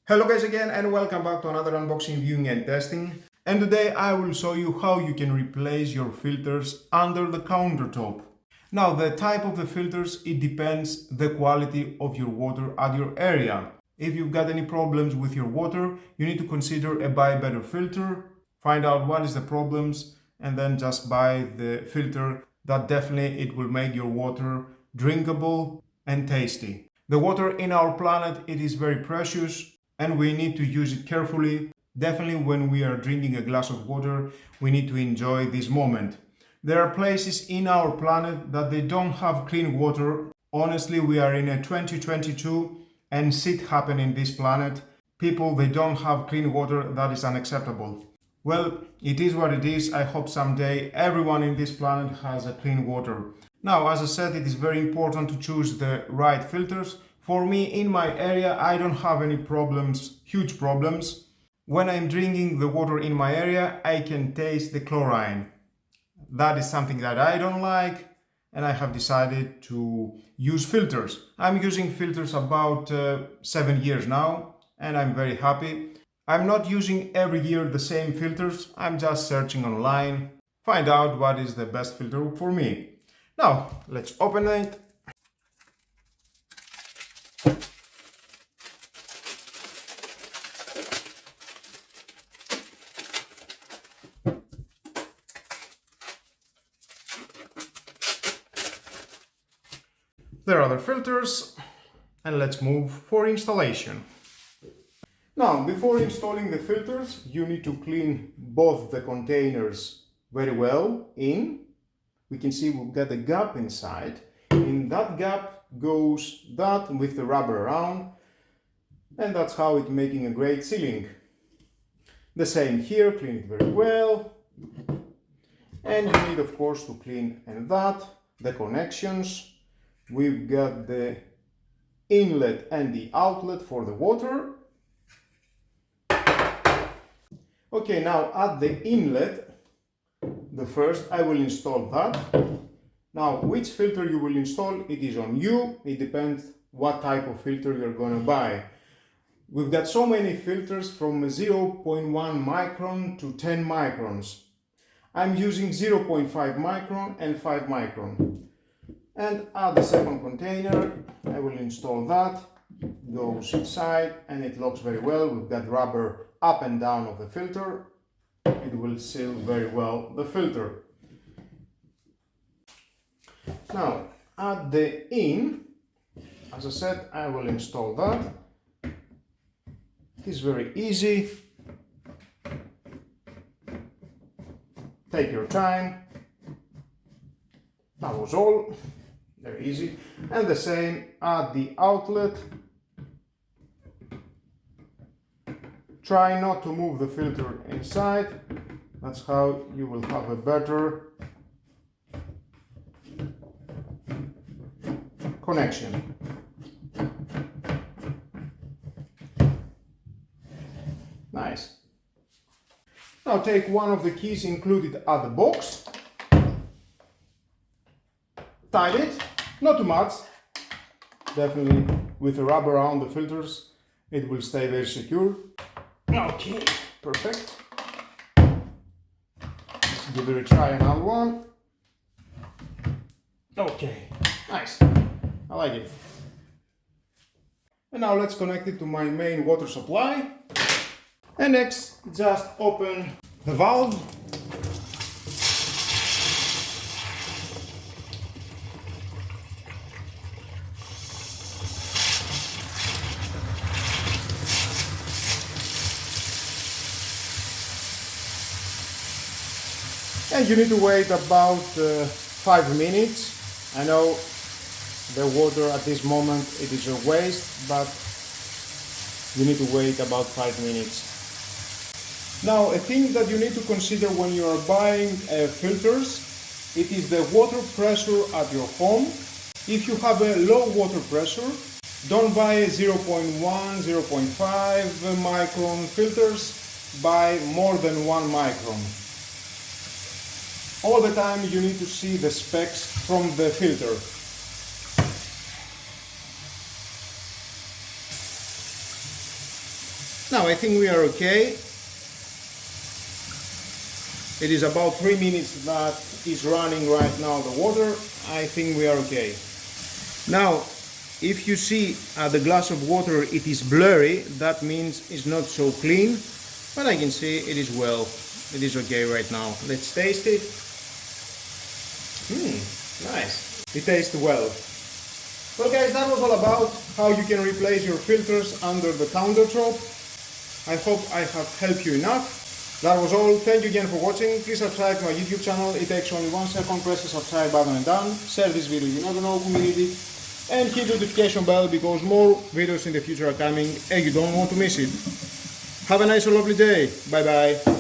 Hello guys again and welcome back to another unboxing, viewing and testing. And today I will show you how you can replace your filters under the countertop. Now the type of the filters, it depends the quality of your water at your area. If you've got any problems with your water, you need to consider a buy better filter, find out what is the problems and then just buy the filter that definitely it will make your water drinkable and tasty. The water in our planet, it is very precious and we need to use it carefully. Definitely when we are drinking a glass of water, we need to enjoy this moment. There are places in our planet that they don't have clean water. Honestly, we are in a 2022 and shit happen in this planet. People, they don't have clean water. That is unacceptable. Well, it is what it is. I hope someday everyone in this planet has a clean water. Now, as I said, it is very important to choose the right filters. For me, in my area, I don't have any problems, huge problems. When I'm drinking the water in my area, I can taste the chlorine. That is something that I don't like, and I have decided to use filters. I'm using filters about 7 years now, and I'm very happy. I'm not using every year the same filters. I'm just searching online, find out what is the best filter for me. Now, let's open it. There are the filters, and let's move for installation. Now, before installing the filters, you need to clean both the containers very well in. We can see we've got a gap inside. In that gap goes that with the rubber around, and that's how it's making a great sealing. The same here, clean it very well. And you need, of course, to clean and that, the connections. We've got the inlet and the outlet for the water. Okay, now at the inlet, the first I will install that. Now, which filter you will install, it is on you. It depends what type of filter you're going to buy. We've got so many filters from 0.1 micron to 10 microns. I'm using 0.5 micron and 5 micron. And at the second container, I will install that. Goes inside and it locks very well. We've got rubber up and down of the filter. It will seal very well the filter. Now, at the in, as I said, I will install that. It is very easy. Take your time. That was all. Very easy. And the same at the outlet. Try not to move the filter inside. That's how you will have a better connection. Nice. Now take one of the keys included at the box. Tight it, not too much. Definitely with the rubber around the filters, it will stay very secure. Okay, perfect. Let's give it a try, another one. Okay, nice. I like it. And now let's connect it to my main water supply. And next, just open the valve. And you need to wait about 5 minutes. I know the water at this moment, it is a waste, but you need to wait about 5 minutes. Now, a thing that you need to consider when you are buying filters, it is the water pressure at your home. If you have a low water pressure, don't buy 0.1, 0.5 micron filters, buy more than 1 micron. All the time you need to see the specs from the filter. Now I think we are okay. It is about 3 minutes that is running right now the water. I think we are okay. Now, if you see the glass of water, it is blurry. That means it's not so clean, but I can see it is well. It is okay right now. Let's taste it. Nice. It tastes well. Well guys, that was all about how you can replace your filters under the countertop. I hope I have helped you enough. That was all. Thank you again for watching. Please subscribe to my YouTube channel. It takes only 1 second. Press the subscribe button and done. Share this video if you never know community. And hit the notification bell because more videos in the future are coming and you don't want to miss it. Have a nice and lovely day. Bye bye.